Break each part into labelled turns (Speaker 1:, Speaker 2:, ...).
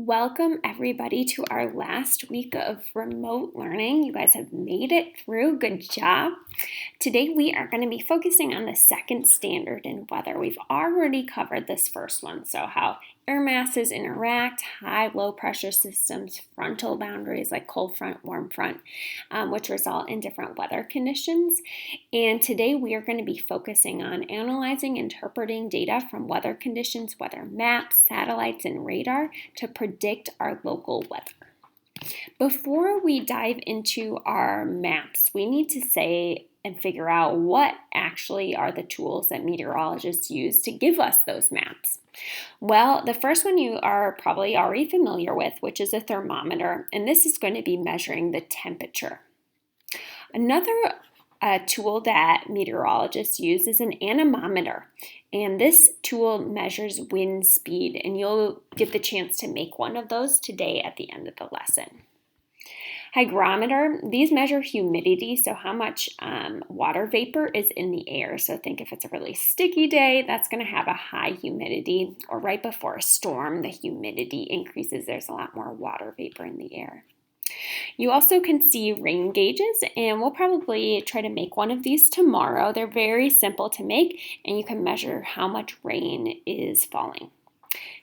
Speaker 1: Welcome everybody to our last week of remote learning. You guys have made it through. Good job. Today we are going to be focusing on the second standard in weather. We've already covered this first one, so how air masses interact, high-low pressure systems, frontal boundaries like cold front, warm front, which result in different weather conditions. And today we are going to be focusing on analyzing, interpreting data from weather conditions, weather maps, satellites, and radar to predict our local weather. Before we dive into our maps, we need to say and figure out what actually are the tools that meteorologists use to give us those maps. Well, the first one you are probably already familiar with, which is a thermometer, and this is going to be measuring the temperature. Another tool that meteorologists use is an anemometer, and this tool measures wind speed, and you'll get the chance to make one of those today at the end of the lesson. Hygrometer, these measure humidity, so how much water vapor is in the air. So think if it's a really sticky day, that's going to have a high humidity, or right before a storm, the humidity increases. There's a lot more water vapor in the air. You also can see rain gauges, and we'll probably try to make one of these tomorrow. They're very simple to make, and you can measure how much rain is falling.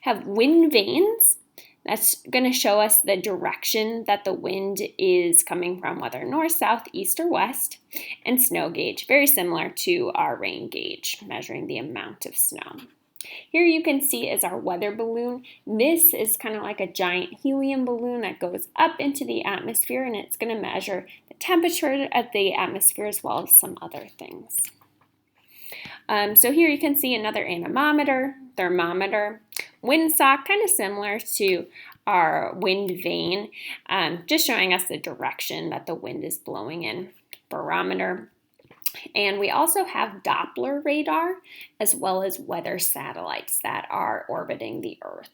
Speaker 1: Have wind vanes. That's going to show us the direction that the wind is coming from, whether north, south, east, or west. And snow gauge, very similar to our rain gauge, measuring the amount of snow. Here you can see is our weather balloon. This is kind of like a giant helium balloon that goes up into the atmosphere, and it's going to measure the temperature of the atmosphere as well as some other things. So here you can see another anemometer, thermometer, windsock, kind of similar to our wind vane, just showing us the direction that the wind is blowing in, barometer. And we also have Doppler radar as well as weather satellites that are orbiting the Earth.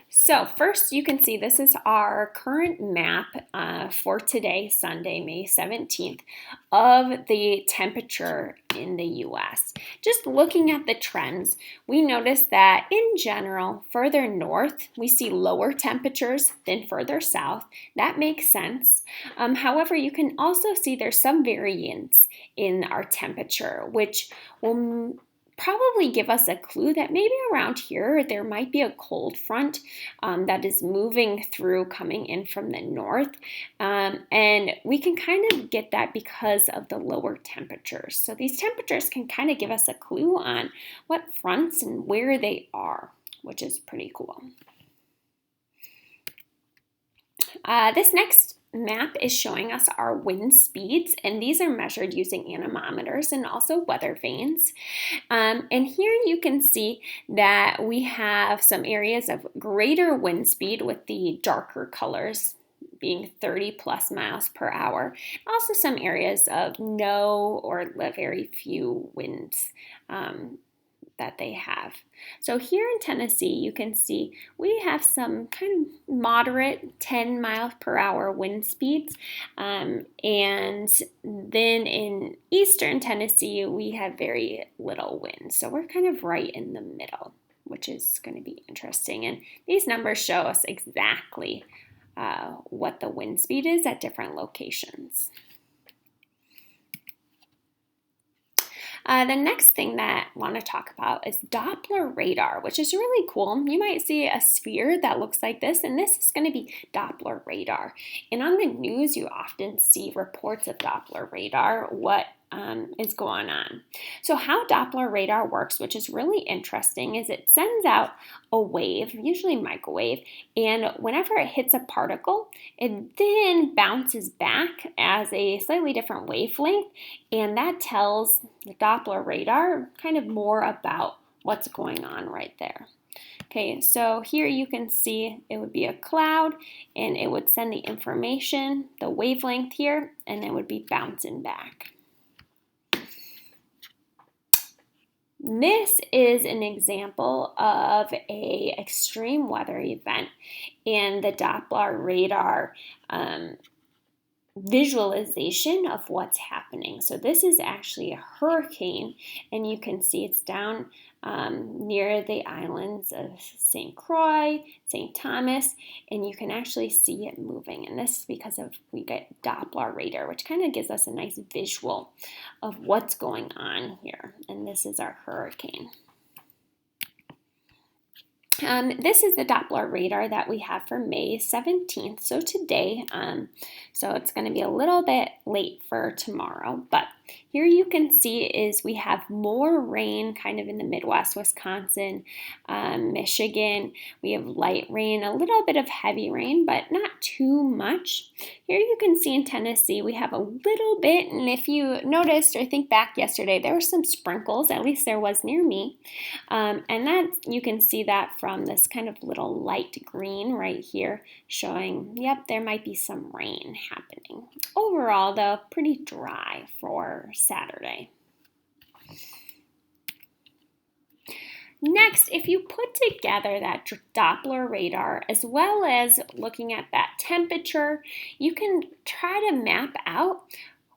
Speaker 1: So first you can see this is our current map for today, Sunday, May 17th, of the temperature in the U.S. Just looking at the trends, we notice that in general, further north, we see lower temperatures than further south. That makes sense. However, you can also see there's some variance in our temperature, which will probably give us a clue that maybe around here there might be a cold front that is moving through, coming in from the north, and we can kind of get that because of the lower temperatures. So these temperatures can kind of give us a clue on what fronts and where they are, which is pretty cool. This next map is showing us our wind speeds, and these are measured using anemometers and also weather vanes. And here you can see that we have some areas of greater wind speed with the darker colors being 30 plus miles per hour. Also some areas of no or very few winds that they have. So here in Tennessee, you can see we have some kind of moderate 10 miles per hour wind speeds. And then in eastern Tennessee, we have very little wind. So we're kind of right in the middle, which is going to be interesting. And these numbers show us exactly what the wind speed is at different locations. The next thing that I want to talk about is Doppler radar, which is really cool. You might see a sphere that looks like this, and this is going to be Doppler radar. And on the news, you often see reports of Doppler radar, what is going on. So how Doppler radar works, which is really interesting, is it sends out a wave, usually microwave, and whenever it hits a particle, it then bounces back as a slightly different wavelength, and that tells the Doppler radar kind of more about what's going on right there. Okay, so here you can see it would be a cloud, and it would send the information, the wavelength here, and it would be bouncing back. This is an example of an extreme weather event, and the Doppler radar visualization of what's happening. So this is actually a hurricane, and you can see it's down near the islands of St. Croix, St. Thomas, and you can actually see it moving. And this is because we get Doppler radar, which kind of gives us a nice visual of what's going on here. And this is our hurricane. This is the Doppler radar that we have for May 17th, so today. So it's going to be a little bit late for tomorrow, but here you can see is we have more rain kind of in the Midwest, Wisconsin, Michigan. We have light rain, a little bit of heavy rain, but not too much. Here you can see in Tennessee, we have a little bit, and if you noticed or think back yesterday, there were some sprinkles, at least there was near me, and that you can see that from this kind of little light green right here showing, yep, there might be some rain happening. Overall, though, pretty dry for Saturday. Next, if you put together that Doppler radar as well as looking at that temperature, you can try to map out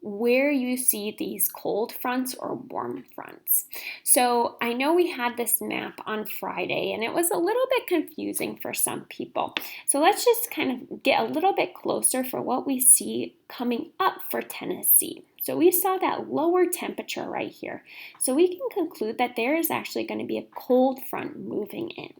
Speaker 1: where you see these cold fronts or warm fronts. So I know we had this map on Friday and it was a little bit confusing for some people. So let's just kind of get a little bit closer for what we see coming up for Tennessee. So we saw that lower temperature right here. So we can conclude that there is actually going to be a cold front moving in.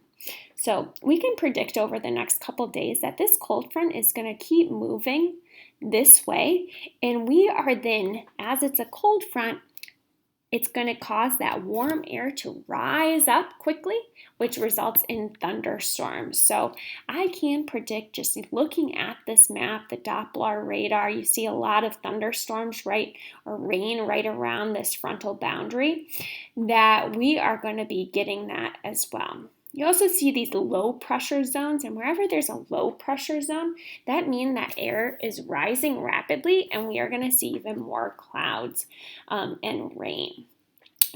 Speaker 1: So we can predict over the next couple days that this cold front is going to keep moving this way, and we are then, as it's a cold front, it's going to cause that warm air to rise up quickly, which results in thunderstorms. So I can predict, just looking at this map, the Doppler radar, you see a lot of thunderstorms or rain right around this frontal boundary, that we are going to be getting that as well. You also see these low pressure zones, and wherever there's a low pressure zone, that means that air is rising rapidly and we are going to see even more clouds and rain.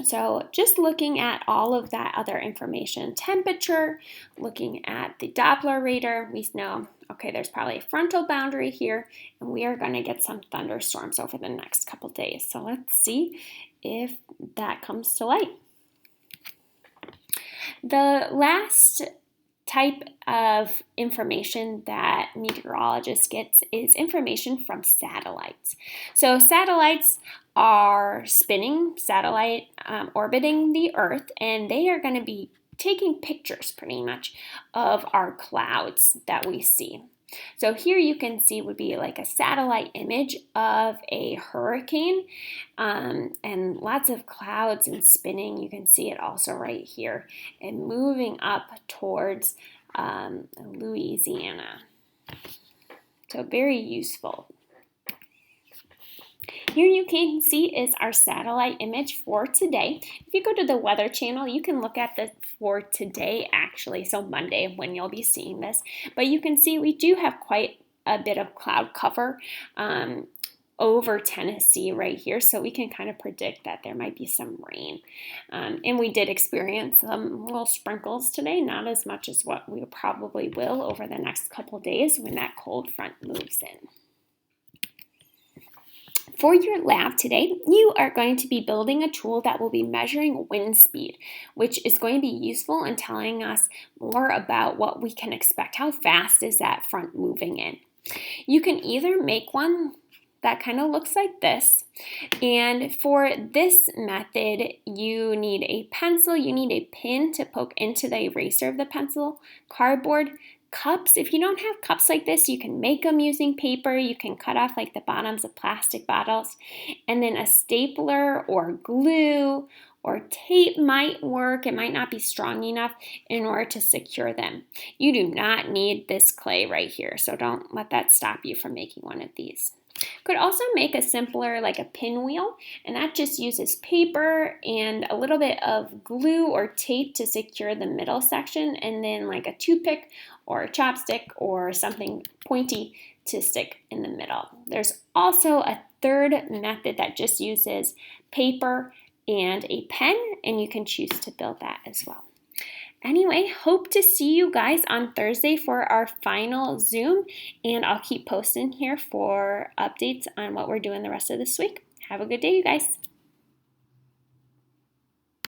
Speaker 1: So just looking at all of that other information, temperature, looking at the Doppler radar, we know, okay, there's probably a frontal boundary here and we are going to get some thunderstorms over the next couple days. So let's see if that comes to light. The last type of information that meteorologists get is information from satellites. So satellites are spinning, orbiting the Earth, and they are going to be taking pictures pretty much of our clouds that we see. So here you can see would be like a satellite image of a hurricane and lots of clouds and spinning. You can see it also right here and moving up towards Louisiana. So very useful. Here you can see is our satellite image for today. If you go to the Weather Channel, you can look at this for today actually, so Monday when you'll be seeing this. But you can see we do have quite a bit of cloud cover over Tennessee right here, so we can kind of predict that there might be some rain. And we did experience some little sprinkles today, not as much as what we probably will over the next couple days when that cold front moves in. For your lab today, you are going to be building a tool that will be measuring wind speed, which is going to be useful in telling us more about what we can expect. How fast is that front moving in? You can either make one that kind of looks like this, and for this method, you need a pencil, you need a pin to poke into the eraser of the pencil, cardboard, cups. If you don't have cups like this, you can make them using paper. You can cut off like the bottoms of plastic bottles, and then a stapler or glue or tape might work. It might not be strong enough in order to secure them. You do not need this clay right here, so don't let that stop you from making one of these. Could also make a simpler, like a pinwheel, and that just uses paper and a little bit of glue or tape to secure the middle section, and then like a toothpick or a chopstick or something pointy to stick in the middle. There's also a third method that just uses paper and a pen, and you can choose to build that as well. Anyway, hope to see you guys on Thursday for our final Zoom, and I'll keep posting here for updates on what we're doing the rest of this week. Have a good day, you guys.